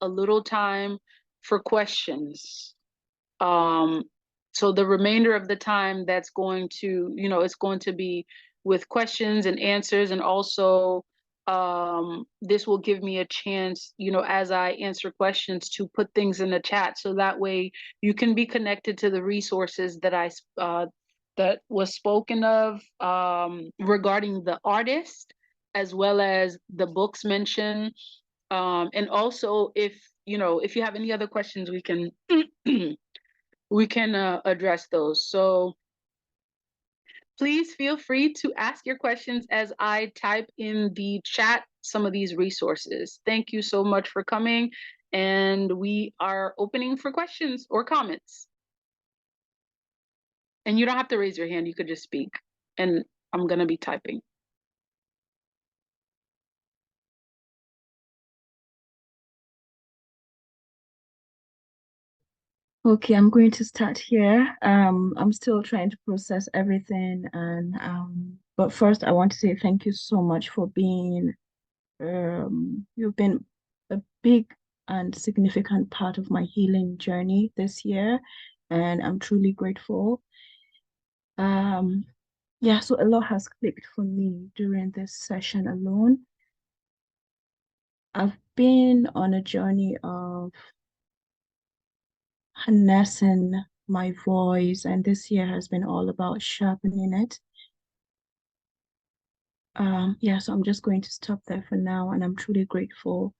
a little time for questions. So the remainder of the time that's going to, it's going to be with questions and answers. And also, this will give me a chance, as I answer questions, to put things in the chat. So that way you can be connected to the resources that was spoken of, regarding the artist, as well as the books mentioned. And also, if you have any other questions, we can we can address those. So please feel free to ask your questions as I type in the chat some of these resources. Thank you so much for coming, and we are opening for questions or comments. And you don't have to raise your hand, you could just speak, and I'm gonna be typing. Okay, I'm going to start here. I'm still trying to process everything, and but first I want to say thank you so much for being you've been a big and significant part of my healing journey this year, and I'm truly grateful. Yeah, so a lot has clicked for me during this session alone. I've been on a journey of harnessing my voice, and this year has been all about sharpening it. Yeah, so I'm just going to stop there for now, and I'm truly grateful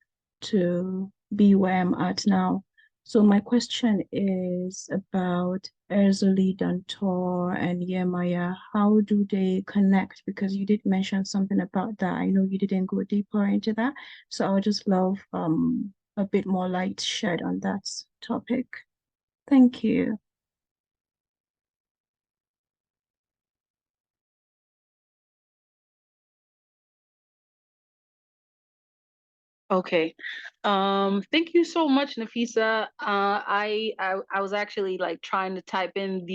to be where I'm at now. So my question is about Erzuli Dantor and Yemaya. How do they connect? Because you did mention something about that. I know you didn't go deeper into that, so I would just love a bit more light shed on that topic. Thank you. Okay. Thank you so much, Nafisa. I was actually like trying to type in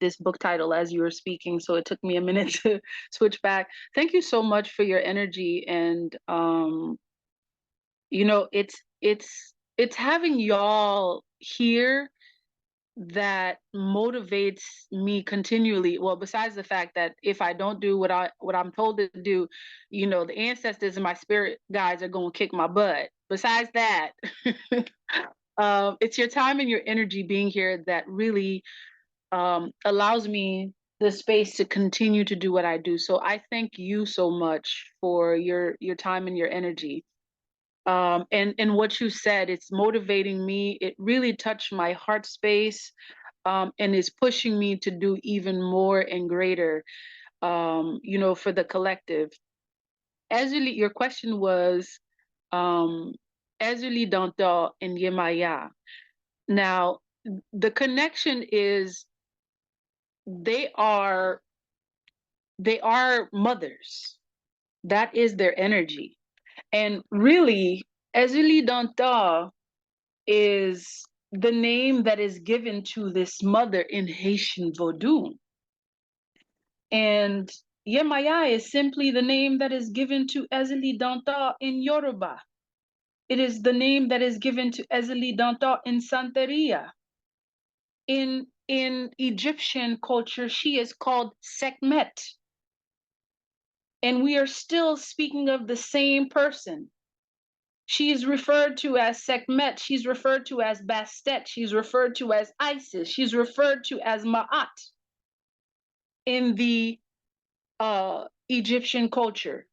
this book title as you were speaking, so it took me a minute to switch back. Thank you so much for your energy, and it's having y'all here that motivates me continually. Well, besides the fact that if I don't do what I'm told to do, the ancestors and my spirit guides are going to kick my butt. Besides that, it's your time and your energy being here that really allows me the space to continue to do what I do. So I thank you so much for your time and your energy. And what you said, it's motivating me. It really touched my heart space, and is pushing me to do even more and greater, for the collective. Ezuli, your question was, Ezuli Danto and Yemaya. Now, the connection is they are they are mothers. That is their energy. And really, Ezuli Danto is the name that is given to this mother in Haytian Vodoun. And Yemaya is simply the name that is given to Ezeli Danta in Yoruba. It is the name that is given to Ezeli Danta in Santeria. In Egyptian culture, she is called Sekhmet. And we are still speaking of the same person. She is referred to as Sekhmet. She's referred to as Bastet. She's referred to as Isis. She's referred to as Ma'at in the Egyptian culture.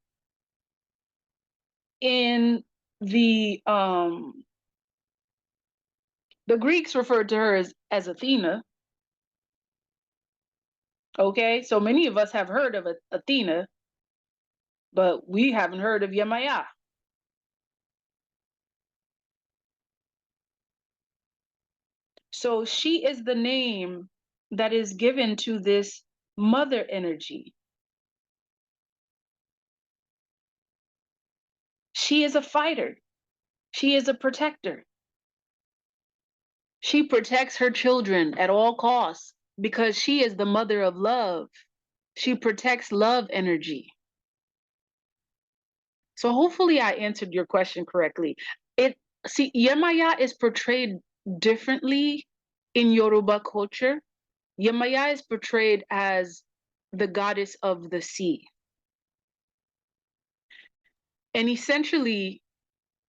In the Greeks referred to her as Athena. Okay, so many of us have heard of Athena, but we haven't heard of Yemaya. So she is the name that is given to this mother energy. She is a fighter. She is a protector. She protects her children at all costs because she is the mother of love. She protects love energy. So hopefully I answered your question correctly. See, Yemaya is portrayed differently in Yoruba culture. Yemaya is portrayed as the goddess of the sea. And essentially,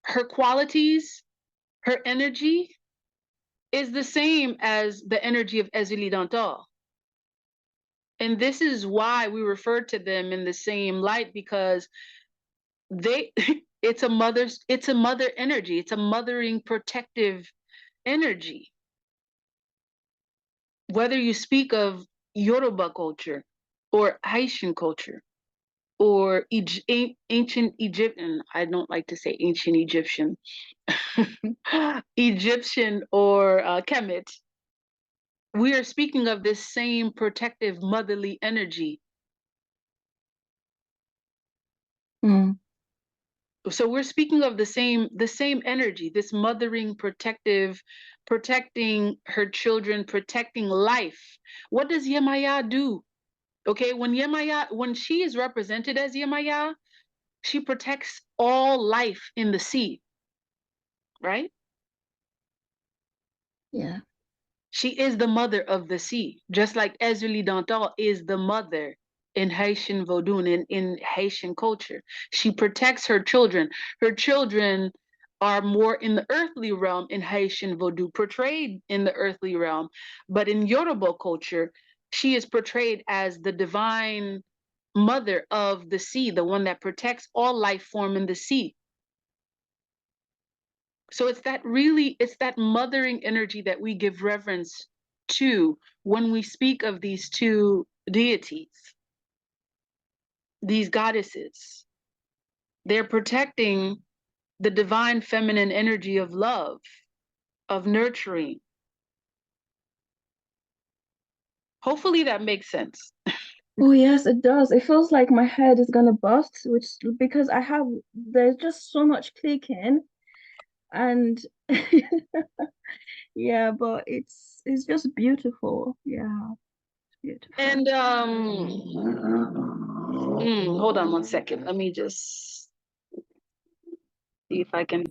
her qualities, her energy is the same as the energy of Ezili Dantal. And this is why we refer to them in the same light, because they it's a mother energy. It's a mothering protective energy. Whether you speak of Yoruba culture or Haitian culture or ancient Egyptian, I don't like to say ancient Egyptian, Egyptian or Kemet, we are speaking of this same protective motherly energy. Mm. So we're speaking of the same energy, this mothering protective, protecting her children, protecting life. What does Yemaya do? Okay, when she is represented as Yemaya, she protects all life in the sea, right? Yeah. She is the mother of the sea, just like Ezuli Dantal is the mother in Haitian Vodoun, in Haitian culture. She protects her children. Her children are more in the earthly realm in Haitian Vodou, portrayed in the earthly realm. But in Yoruba culture, she is portrayed as the divine mother of the sea, the one that protects all life form in the sea. So it's that mothering energy that we give reverence to when we speak of these two deities, these goddesses. They're protecting the divine feminine energy of love, of nurturing. Hopefully that makes sense. Oh yes, it does. It feels like my head is gonna bust, which because there's just so much clicking and yeah, but it's just beautiful. Yeah, beautiful. And hold on one second. Let me just see if I can.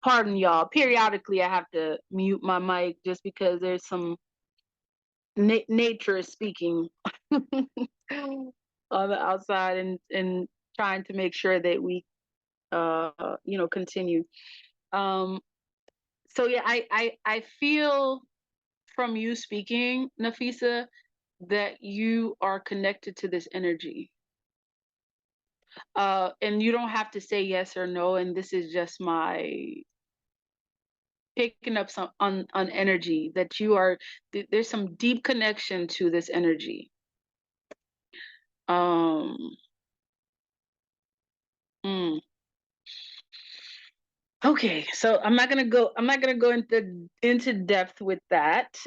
Pardon y'all. Periodically, I have to mute my mic just because there's some nature is speaking on the outside, and trying to make sure that we continue. Um so yeah, I feel from you speaking, Nafisa, that you are connected to this energy. And you don't have to say yes or no, and this is just my picking up some on energy that you are there's some deep connection to this energy. um mm. Okay, so I'm not gonna go into depth with that.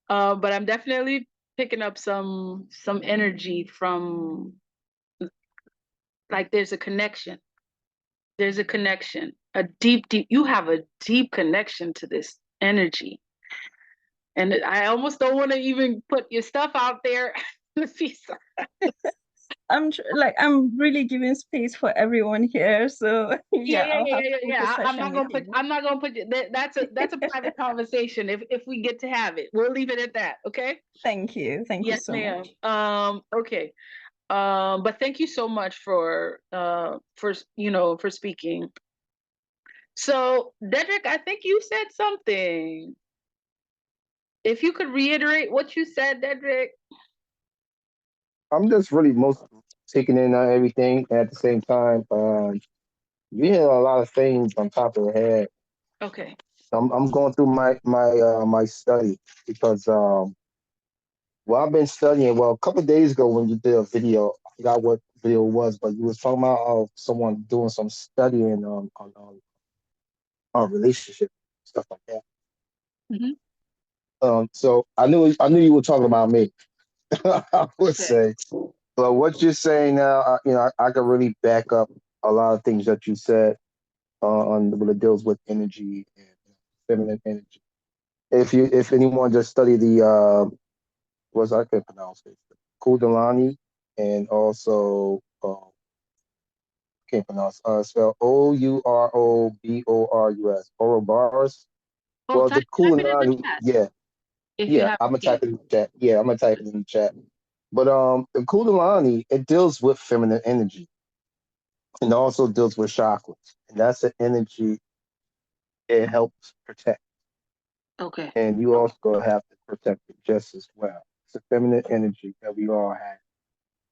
But I'm definitely picking up some energy from, like, there's a connection. There's a connection. A deep, you have a deep connection to this energy. And I almost don't want to even put your stuff out there. I'm really giving space for everyone here, so Yeah, yeah, yeah, I'll yeah, have yeah, a yeah. focus I'm session not with gonna put. you. I'm not gonna put you. That's a private conversation. If we get to have it, we'll leave it at that. Okay. Thank you Yes, so ma'am. much. Okay. But thank you so much for speaking. So, Dedrick, I think you said something. If you could reiterate what you said, Dedrick. I'm just really most taking in everything at the same time. You hit a lot of things on top of the head. Okay. I'm going through my study because well, I've been studying. Well, a couple of days ago when you did a video, I forgot what video it was, but you was talking about someone doing some studying on relationship stuff like that. Hmm. So I knew you were talking about me. I would Okay. say, but what you're saying now, I can really back up a lot of things that you said on when it deals with energy and feminine energy. If anyone just study the was I can pronounce it, Kundalini, and also can't pronounce. Spell Ouroborus. Ouroboros. Oh, Well, the type it in the Kulani, chat yeah, if you yeah. have I'm gonna to. type it in the chat. Yeah, I'm gonna type it in the chat. But the Kundalini, it deals with feminine energy and also deals with chakras, and that's the energy it helps protect. Okay. And you also have to protect it just as well. It's a feminine energy that we all have.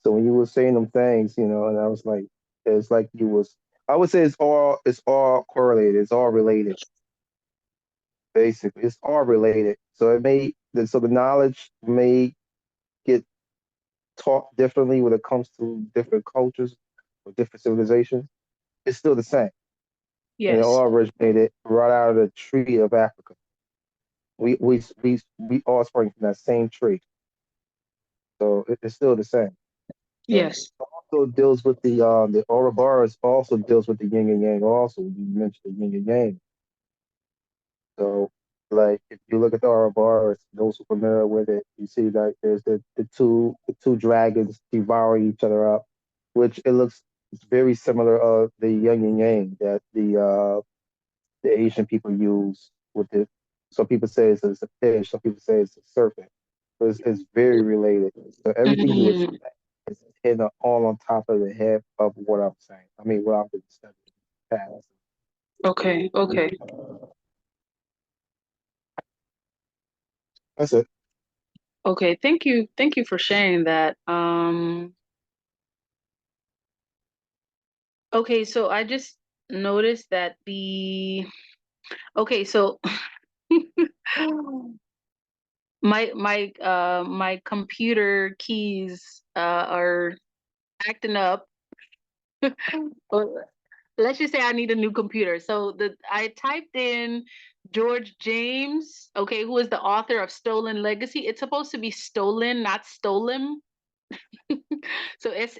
So when you were saying them things, and I was like, it's like you was. I would say it's all correlated. It's all related. Basically, it's all related. So the knowledge may get taught differently when it comes to different cultures or different civilizations. It's still the same, and it Yes. all originated right out of the tree of Africa. We all spring from that same tree, so it's still the same. And Yes. also deals with the Ouroboros also deals with the yin and yang. Also, you mentioned the yin and yang. So, like if you look at the Ouroboros, those who are familiar with it, you see that there's the two dragons devouring each other up, which it looks very similar of the yin and yang that the Asian people use with it. Some people say it's a fish, some people say it's a serpent. But it's very related. So everything you would Mm, is hitting all on top of the head of what I'm saying. I mean, what I've been studying in the past. okay. Okay. That's it. Okay. Thank you. Thank you for sharing that. Okay, so I just noticed that so my computer keys are acting up. Or let's just say I need a new computer. So I typed in George James, okay, who is the author of Stolen Legacy. It's supposed to be stolen, not stolen. So it's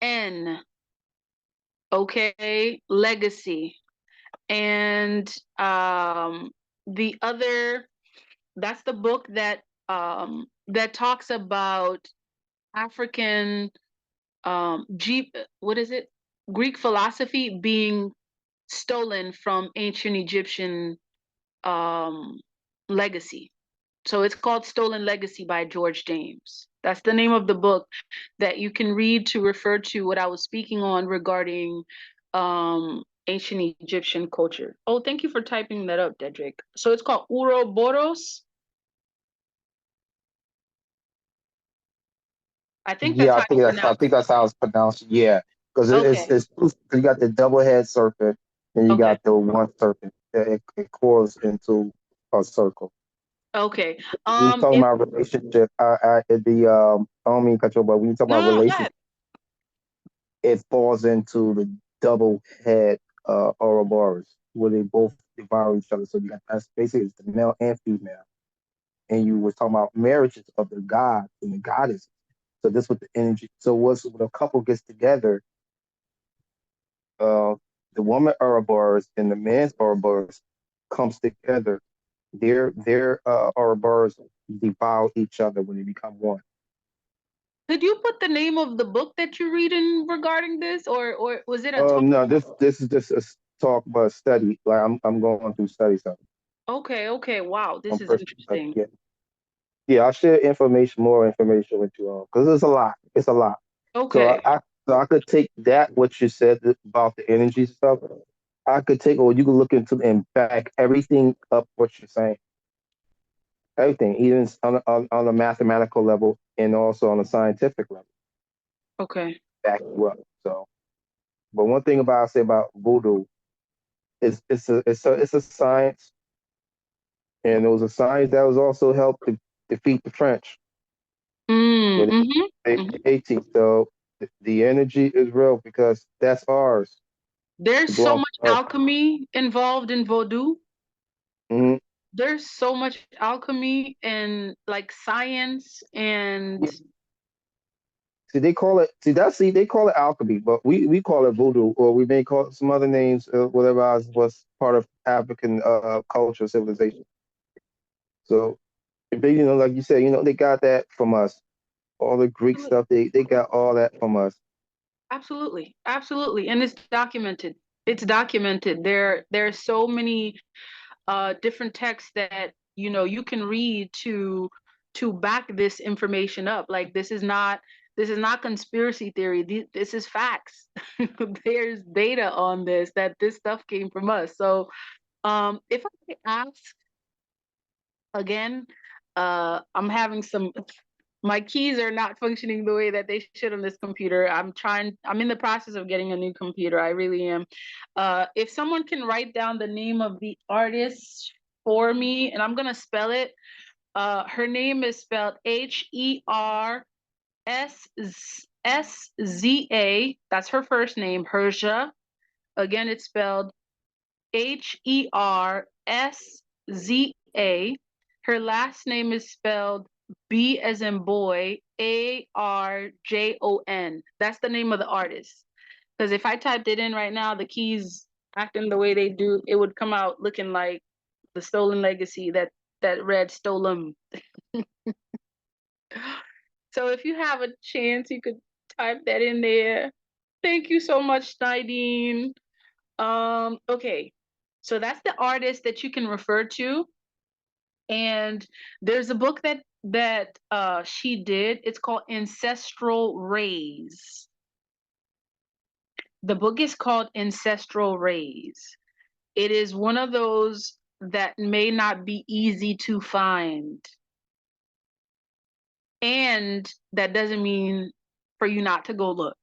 Stolen, okay, legacy. And the other, that's the book that talks about African what is it? Greek philosophy being stolen from ancient Egyptian um legacy. So it's called Stolen Legacy by George James. That's the name of the book that you can read to refer to what I was speaking on regarding ancient Egyptian culture. Oh, thank you for typing that up, Dedrick. So it's called Uroboros. I think that's Yeah, how you I pronounce think that's how it's pronounced. Yeah, because it. it's you got the double head serpent and you Okay, got the one serpent. It coils into a circle. okay. When you talking If about relationship, I don't mean to cut you, off, but when you talk no, about no, no, go relationship, ahead. it falls into the double head Ouroboros, where they both devour each other. So you got that's basically it's the male and female. And you were talking about marriages of the gods and the goddesses. So this with the energy. So what's when a couple gets together, uh, the woman Ouroboros and the man's Ouroboros comes together. Their Ouroboros devour each other when they become one. Could you put the name of the book that you're reading regarding this, or was it a talk? No, this is just a talk about study. Like I'm going through study something. Okay, okay, wow, I'm this is personal study. interesting. Yeah, yeah. I'll share more information with you all because it's a lot. It's a lot. So Okay, I could take that what you said about the energy stuff. I could take or you could look into and back everything up what you're saying. Everything, even on a mathematical level and also on a scientific level, okay. back you up. So, but one thing about I say about voodoo is it's a science, and it was a science that was also helped to defeat the French Mm, when mm-hmm, they mm-hmm. 18th. So the energy is real because that's ours. There's It so belongs much to us. alchemy involved in Vodou. Hmm. There's so much alchemy and like science and See, they call it. See, they call it alchemy, but we call it voodoo, or we may call it some other names, whatever else was part of African culture, civilization. So, they, like you said, they got that from us. All the Greek stuff, they got all that from us. Absolutely, absolutely, and it's documented. It's documented. There are so many different texts that you can read to back this information up. Like this is not conspiracy theory. This is facts. There's data on this, that this stuff came from us. So if I could ask again, I'm having some, my keys are not functioning the way that they should on this computer. I'm in the process of getting a new computer. I really am. If someone can write down the name of the artist for me, and I'm gonna spell it. Her name is spelled Hersza. That's her first name, Hersza. Again, it's spelled Hersza. Her last name is spelled B as in boy, Arjon. That's the name of the artist. Because if I typed it in right now, the keys acting the way they do, it would come out looking like the Stolen Legacy, that read Stolen. So if you have a chance, you could type that in there. Thank you so much, Nadine. Okay, so that's the artist that you can refer to. And there's a book that she did. It's called Ancestral Rays. The book is called Ancestral Rays. It is one of those that may not be easy to find. And that doesn't mean for you not to go look.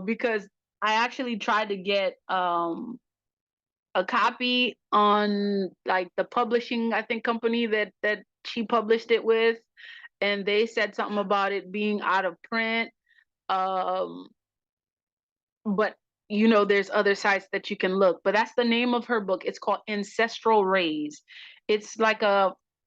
Because I actually tried to get a copy on like the publishing, I think, company that she published it with, and they said something about it being out of print. Um, but there's other sites that you can look. But that's the name of her book. It's called Ancestral Rays. It's like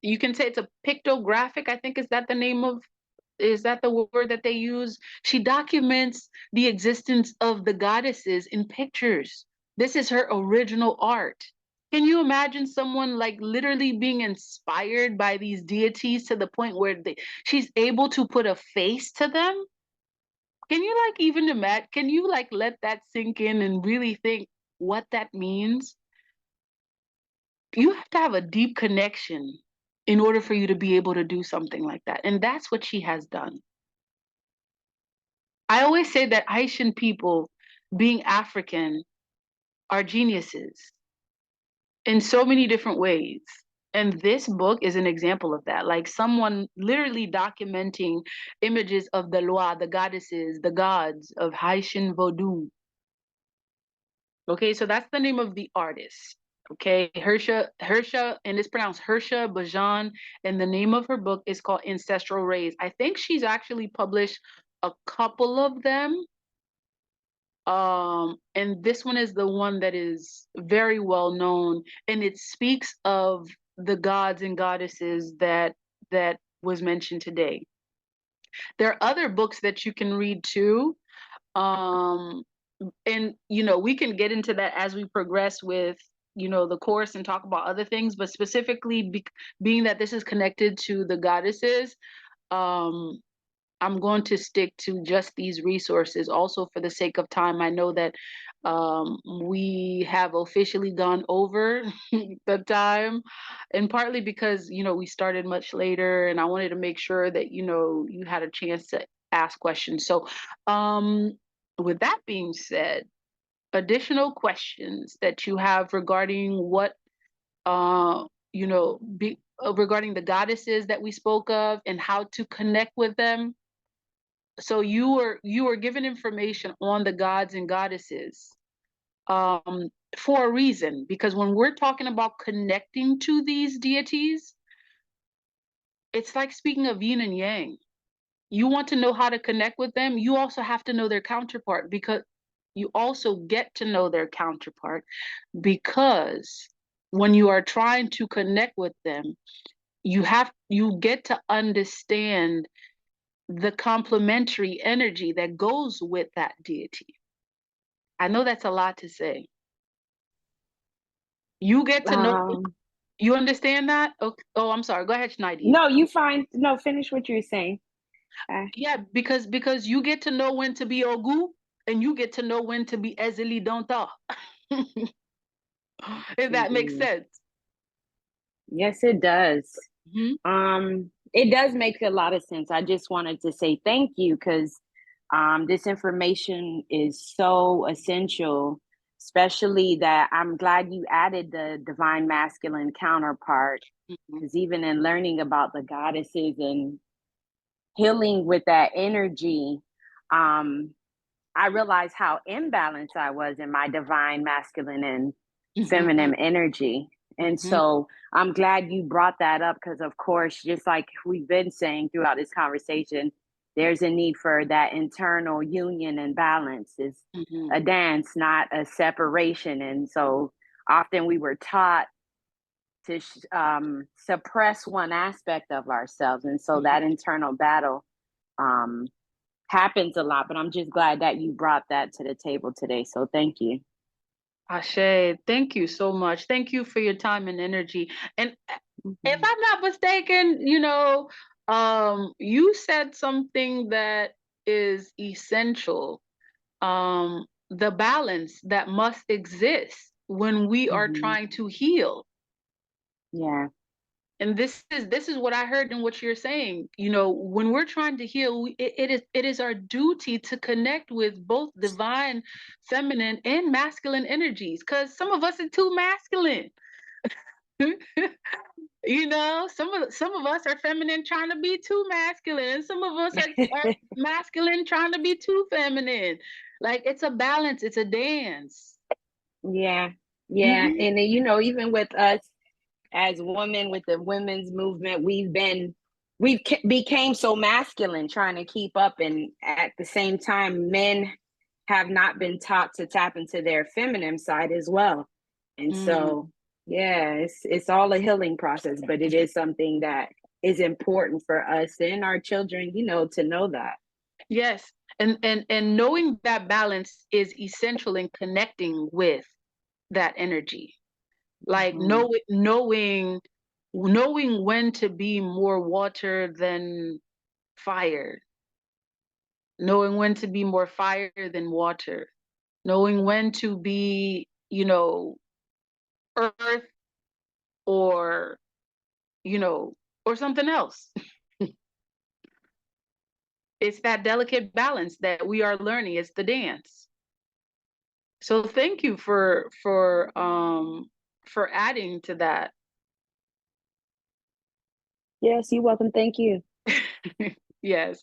you can say it's a pictographic, I think, is that the word that they use? She documents the existence of the goddesses in pictures. This is her original art. Can you imagine someone like literally being inspired by these deities to the point where she's able to put a face to them? Can you like even imagine? Can you like let that sink in and really think what that means? You have to have a deep connection in order for you to be able to do something like that. And that's what she has done. I always say that Haitian people, being African, are geniuses in so many different ways. And this book is an example of that. Like someone literally documenting images of the Lwas, the goddesses, the gods of Haytian Vodoun. Okay, so that's the name of the artist. Okay, Hersza, and it's pronounced Hersza Bajan, and the name of her book is called Ancestral Rays. I think she's actually published a couple of them. And this one is the one that is very well known, and it speaks of the gods and goddesses that was mentioned today. There are other books that you can read too. And we can get into that as we progress with the course and talk about other things, but specifically being that this is connected to the goddesses, I'm going to stick to just these resources. Also, for the sake of time, I know that we have officially gone over the time, and partly because we started much later, and I wanted to make sure that you had a chance to ask questions. So with that being said, additional questions that you have regarding what regarding the goddesses that we spoke of and how to connect with them. So you were given information on the gods and goddesses for a reason, because when we're talking about connecting to these deities, it's like speaking of yin and yang. You want to know how to connect with them, you also have to know their counterpart, because you also get to know their counterpart, because when you are trying to connect with them, you get to understand the complementary energy that goes with that deity. I know that's a lot to say. You get to know, you understand that? Okay. Oh, I'm sorry. Go ahead, Schneidi. No, you fine. No, finish what you're saying. Yeah, because you get to know when to be Ogu and you get to know when to be Ezeli Donta. If that makes Indeed. sense. Yes, it does. Mhm. It does make a lot of sense. I just wanted to say thank you because this information is so essential, especially that I'm glad you added the divine masculine counterpart. Mhm. Because even in learning about the goddesses and healing with that energy, I realized how imbalanced I was in my divine masculine and Mhm. feminine energy. And Mhm. so I'm glad you brought that up because, of course, just like we've been saying throughout this conversation, there's a need for that internal union and balance. It's Mhm. a dance, not a separation. And so often we were taught to suppress one aspect of ourselves. And so that internal battle um, happens a lot, but I'm just glad that you brought that to the table today. So thank you. Ashe, thank you so much. Thank you for your time and energy. And if Mhm. I'm not mistaken, you said something that is essential. The balance that must exist when we are Mhm. trying to heal. Yeah. And this is what I heard in what you're saying. When we're trying to heal, it is our duty to connect with both divine feminine and masculine energies, because some of us are too masculine. Some of us are feminine trying to be too masculine, and some of us are masculine trying to be too feminine. Like, it's a balance, it's a dance. Yeah. Yeah. Hmm. And then, even with us as women with the women's movement, became so masculine trying to keep up. And at the same time, men have not been taught to tap into their feminine side as well. And so, Mm. yeah, it's all a healing process, but it is something that is important for us and our children, to know that. Yes, and knowing that balance is essential in connecting with that energy. Like, Mhm. knowing when to be more water than fire, knowing when to be more fire than water, knowing when to be, earth, or you know or something else. It's that delicate balance that we are learning. It's the dance. So thank you for adding to that. Yes, you're welcome. Thank you. Yes.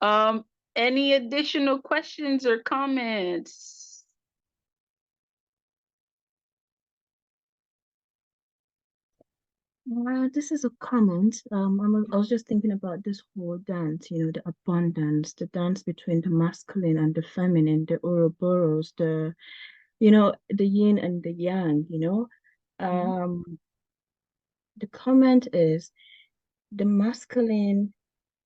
Um, any additional questions or comments? This is a comment. I was just thinking about this whole dance, the abundance, the dance between the masculine and the feminine, the Ouroboros, the yin and the yang. Mhm. The comment is the masculine,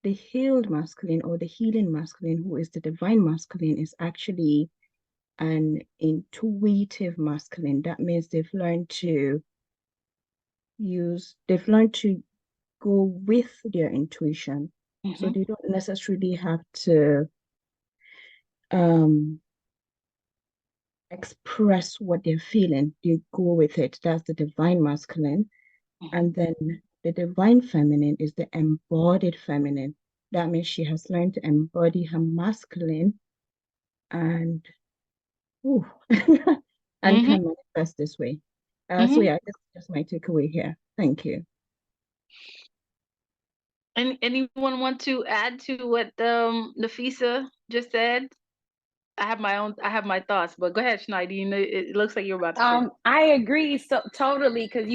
the healed masculine or the healing masculine, who is the divine masculine, is actually an intuitive masculine. That means they've learned to go with their intuition. So Mhm. they don't necessarily have to um express what they're feeling. They go with it. That's the divine masculine. Mhm. And then the divine feminine is the embodied feminine. That means she has learned to embody her masculine and ooh, and Mhm. can manifest this way. So Mhm. yeah, that's my takeaway here. Thank you. Anyone want to add to what Nafisa just said? I have my thoughts, but go ahead, Schneider. It looks like you're about to say. I agree so totally because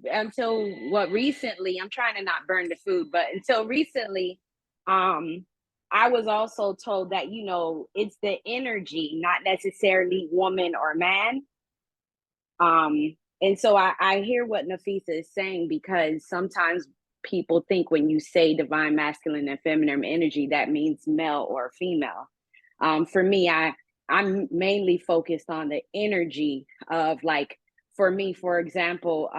until what recently, I'm trying to not burn the food, but until recently, um, I was also told that it's the energy, not necessarily woman or man. And so I hear what Nafisa is saying because sometimes people think when you say divine masculine and feminine energy, that means male or female. For me, I'm mainly focused on the energy of, like, for me, for example,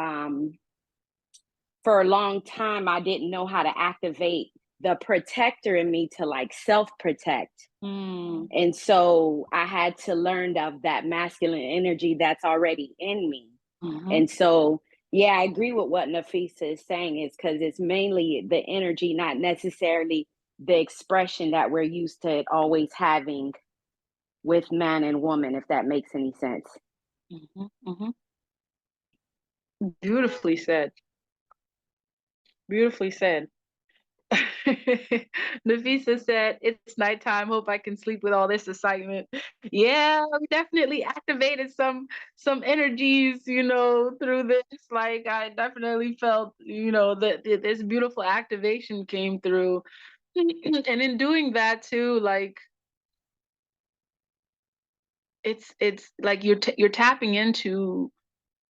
for a long time I didn't know how to activate the protector in me to like self-protect. Mm. And so I had to learn of that masculine energy that's already in me. Mm-hmm. And so, yeah, I agree with what Nafisa is saying, is because it's mainly the energy, not necessarily the expression that we're used to always having with man and woman, if that makes any sense. Mm-hmm. Mm-hmm. Beautifully said. Beautifully said. Nafisa said, "It's nighttime. Hope I can sleep with all this excitement." Yeah, we definitely activated some energies, through this. Like I definitely felt, that this beautiful activation came through, and in doing that too, like it's like you're tapping into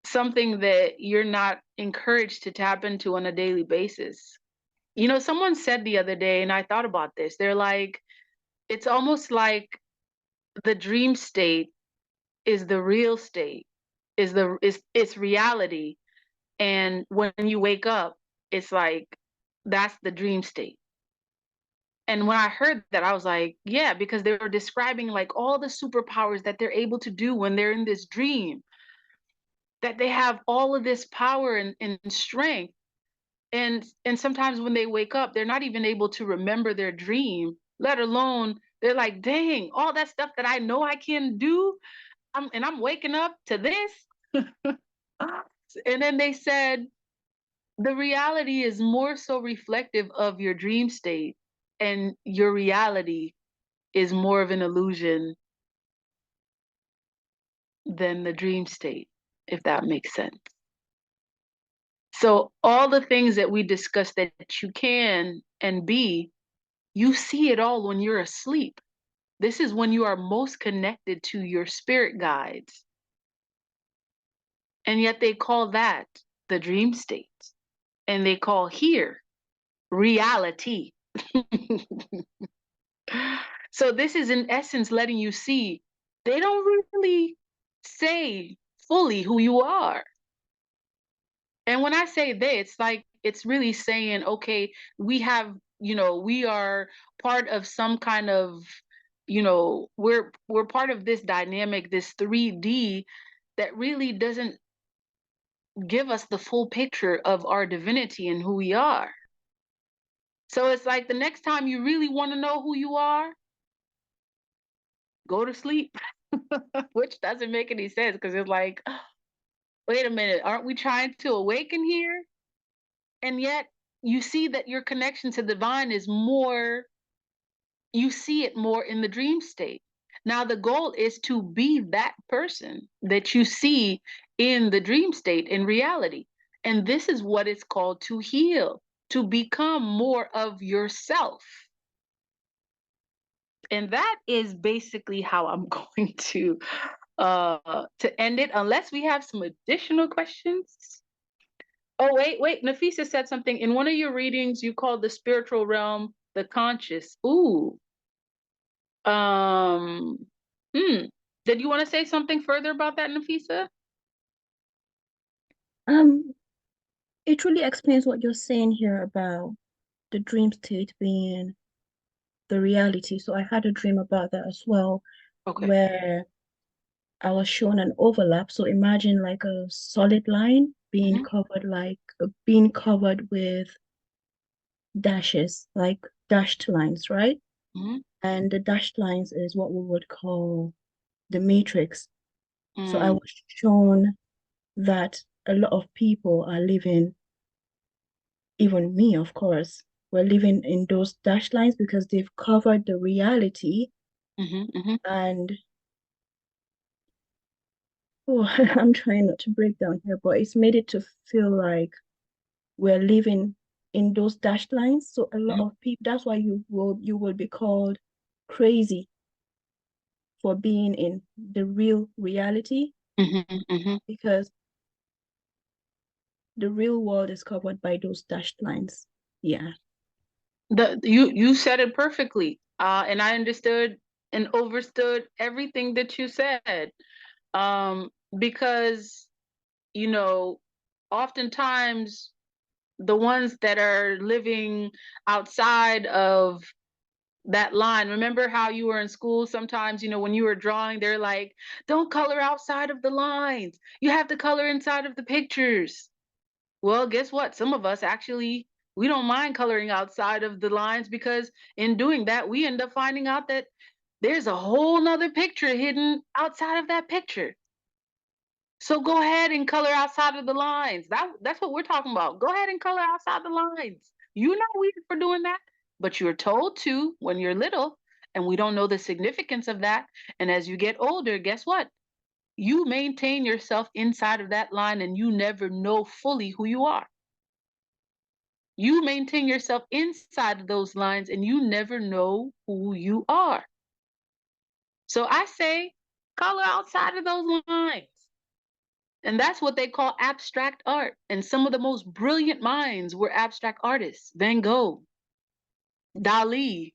something that you're not encouraged to tap into on a daily basis. Someone said the other day, and I thought about this. They're like, it's almost like the dream state is the real state, it's reality. And when you wake up, it's like that's the dream state. And when I heard that, I was like, yeah, because they were describing like all the superpowers that they're able to do when they're in this dream, that they have all of this power and strength. And sometimes when they wake up, they're not even able to remember their dream, let alone they're like, dang, all that stuff that I know I can do, I'm waking up to this. And then they said the reality is more so reflective of your dream state, and your reality is more of an illusion than the dream state, if that makes sense. So all the things that we discussed that you can and be, you see it all when you're asleep. This is when you are most connected to your spirit guides. And yet they call that the dream state. And they call here reality. So this is in essence letting you see they don't really say fully who you are. And when I say they, it's like it's really saying, okay, we have, we are part of some kind of, we're part of this dynamic, this 3D that really doesn't give us the full picture of our divinity and who we are. So it's like the next time you really want to know who you are, go to sleep, which doesn't make any sense because it's like, wait a minute, aren't we trying to awaken here? And yet you see that your connection to divine is more, you see it more in the dream state. Now, the goal is to be that person that you see in the dream state in reality. And this is what it's called to heal, to become more of yourself. And that is basically how I'm going to end it, unless we have some additional questions. Oh, wait. Nafisa said something. In one of your readings, you called the spiritual realm the conscious. Ooh. Um, Did you want to say something further about that, Nafisa? It really explains what you're saying here about the dream state being the reality. So I had a dream about that as well, Okay. where I was shown an overlap. So imagine like a solid line being being covered with dashes, like dashed lines, right? Mm-hmm. And the dashed lines is what we would call the matrix. So I was shown that a lot of people are living, even me, of course, we're living in those dashed lines because they've covered the reality. And I'm trying not to break down here, but it's made it to feel like we're living in those dashed lines. So a lot of people, that's why you will be called crazy for being in the real reality, because the real world is covered by those dashed lines. Yeah. You said it perfectly. And I understood and overstood everything that you said. Because, oftentimes the ones that are living outside of that line. Remember how you were in school sometimes, you know, when you were drawing, they're like, don't color outside of the lines. You have to color inside of the pictures. Well, guess what? Some of us actually, we don't mind coloring outside of the lines, because in doing that, we end up finding out that there's a whole nother picture hidden outside of that picture. So go ahead and color outside of the lines. That's what we're talking about. Go ahead and color outside the lines. You're not weird for doing that, but you're told to when you're little, and we don't know the significance of that. And as you get older, guess what? You maintain yourself inside of that line, and you never know fully who you are. You maintain yourself inside of those lines, and you never know who you are. So I say, color outside of those lines. And that's what they call abstract art. And some of the most brilliant minds were abstract artists. Van Gogh, Dali,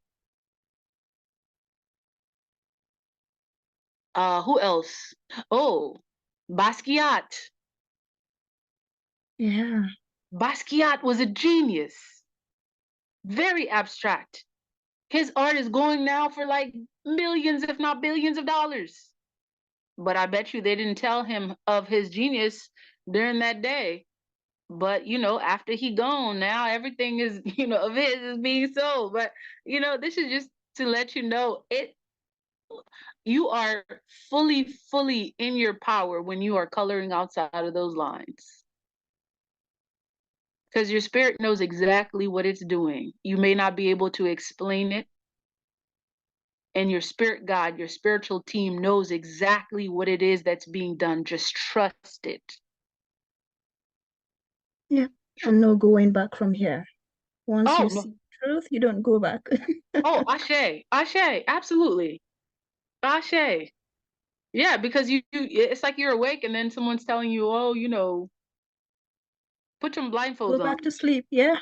who else? Oh, Basquiat. Yeah. Basquiat was a genius. Very abstract. His art is going now for like millions, if not billions of dollars. But I bet you they didn't tell him of his genius during that day. But you know, after he gone, now everything is, you know, of his is being sold. But you know, this is just to let you know, you are fully in your power when you are coloring outside of those lines, because your spirit knows exactly what it's doing. You may not be able to explain it, and your spirit guide, your spiritual team knows exactly what it is that's being done. Just trust it. Yeah. And no going back from here. Once Oh you no. see truth, you don't go back. Oh, ashe, absolutely, ashe. Yeah, because it's like you're awake, and then someone's telling you, oh, you know, put some Go blindfolds on. back to sleep. Yeah.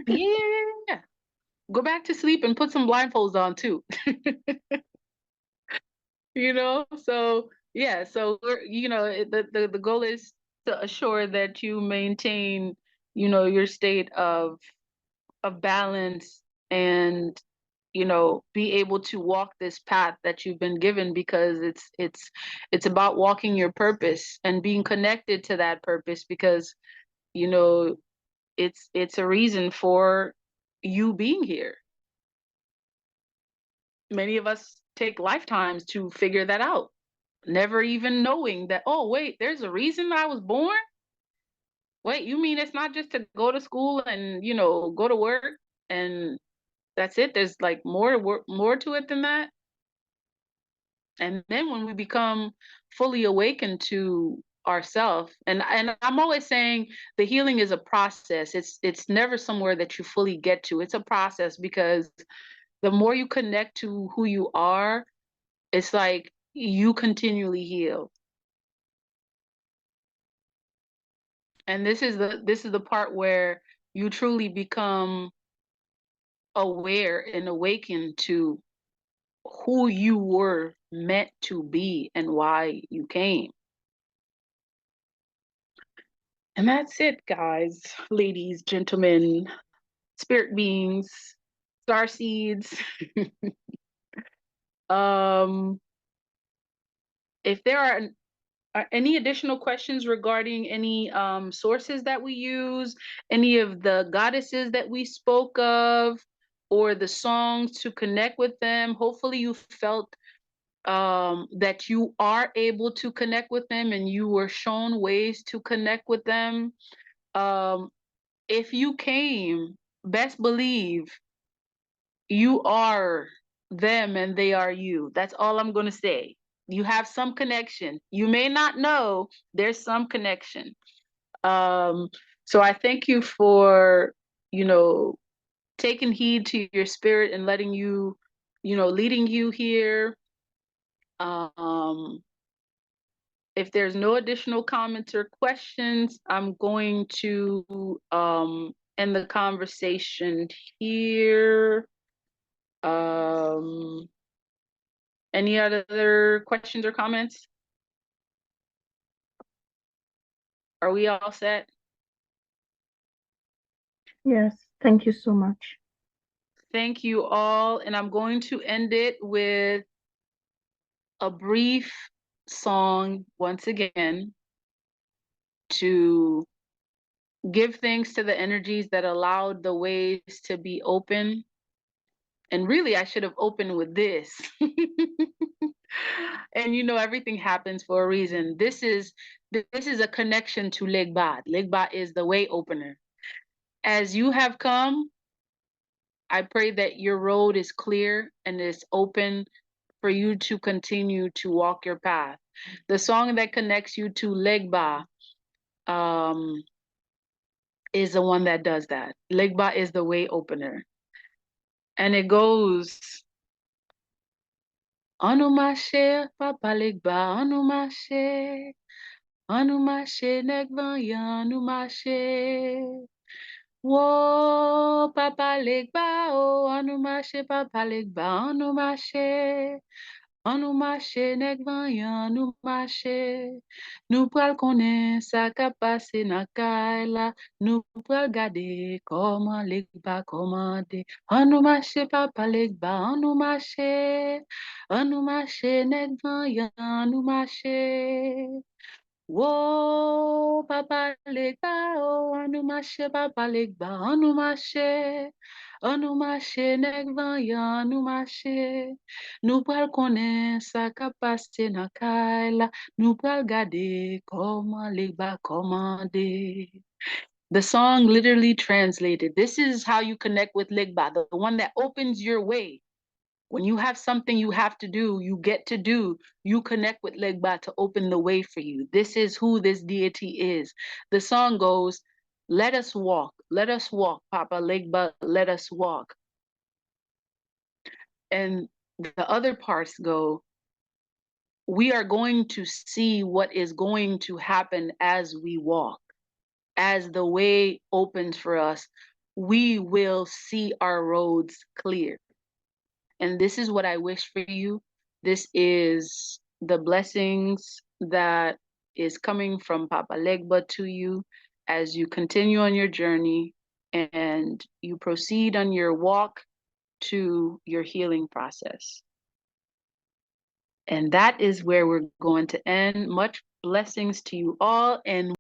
Yeah, go back to sleep and put some blindfolds on too. You know, so yeah, so you know, the goal is to assure that you maintain, you know, your state of balance, and you know, be able to walk this path that you've been given, because it's about walking your purpose and being connected to that purpose, because you know, it's a reason for you being here. Many of us take lifetimes to figure that out, never even knowing that, oh wait, there's a reason I was born. Wait, you mean it's not just to go to school and, you know, go to work and that's it? There's like more to it than that. And then when we become fully awakened to ourself, and I'm always saying the healing is a process. It's never somewhere that you fully get to. It's a process, because the more you connect to who you are, it's like you continually heal. And this is the part where you truly become aware and awakened to who you were meant to be and why you came. And that's it, guys, ladies, gentlemen, spirit beings, star seeds. um if there are any additional questions regarding any sources that we use, any of the goddesses that we spoke of, or the songs to connect with them, hopefully you felt that you are able to connect with them and you were shown ways to connect with them. Um, if you came, best believe you are them and they are you. That's all I'm going to say. You have some connection. You may not know, there's some connection. Um, so I thank you for, you know, taking heed to your spirit and letting you, you know, leading you here. Um, if there's no additional comments or questions, I'm going to end the conversation here. Um, any other questions or comments? Are we all set? Yes, thank you so much. Thank you all. And I'm going to end it with a brief song once again to give thanks to the energies that allowed the ways to be open. And really, I should have opened with this. And you know, everything happens for a reason. This is a connection to Legba. Legba is the way opener. As you have come, I pray that your road is clear and is open for you to continue to walk your path. The song that connects you to Legba is the one that does that. Legba is the way opener. And it goes, Anumashe, Papa Legba, Anumashe, Anumashe, Negvanya, Anumashe. Whoa, Papa Legba, oh, Anumashe, Papa Legba, Anumashe. Anumashe, Negvanya, Anumashe. Nou pral konen sa ka pase nan kay la, nou pral gade koman Legba komande. Anumashe, Papa Legba, Anumashe. Anumashe, Negvanya, Anumashe. Whoa, Papa Legba, oh, Anumashe, Papa Legba, Anumashe. Anumashe, Negvanya, Anumashe. Nou pral konen sa ka pase nan kay la, nou pral gade koman Legba komande. The song literally translated, this is how you connect with Legba, the one that opens your way. When you have something you have to do, you get to do, you connect with Legba to open the way for you. This is who this deity is. The song goes, let us walk, Papa Legba, let us walk. And the other parts go, we are going to see what is going to happen as we walk. As the way opens for us, we will see our roads clear. And this is what I wish for you. This is the blessings that is coming from Papa Legba to you as you continue on your journey and you proceed on your walk to your healing process. And that is where we're going to end. Much blessings to you all. And